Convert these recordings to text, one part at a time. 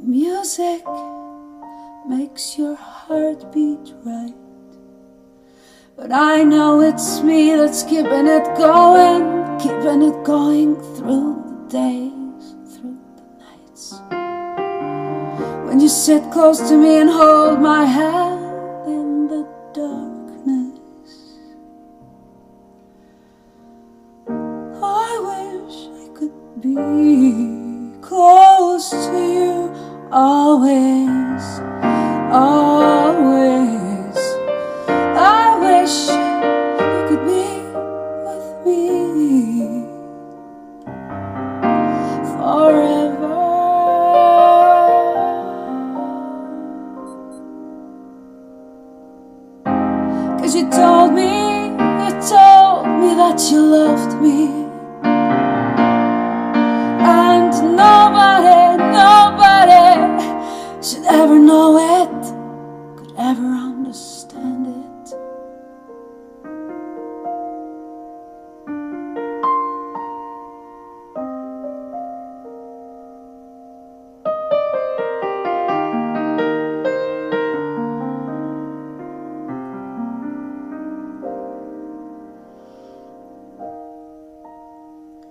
music makes your heart beat right. But I know it's me that's keeping it going through the days, through the nights. When you sit close to me and hold my hand in the darkness, I wish I could be close to you always, always. I wish you could be with me forever. 'Cause you told me that you loved me, and nobody should ever know it, could ever understand it.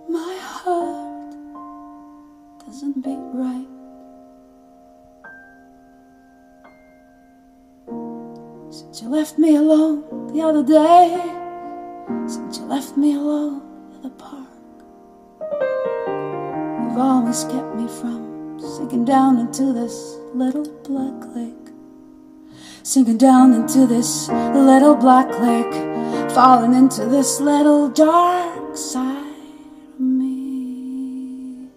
My heart doesn't beat right. Since you left me alone the other day, since you left me alone in the park, you've always kept me from sinking down into this little black lake, sinking down into this little black lake, falling into this little dark side of me.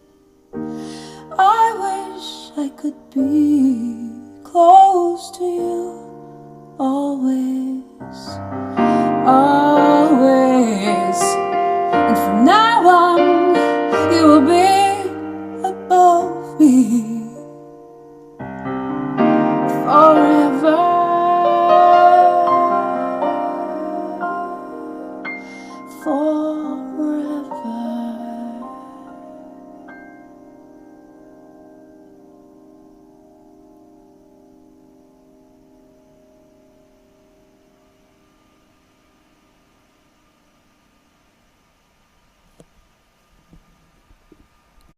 I wish I could be close to you always, always. And from now on, you will be above me.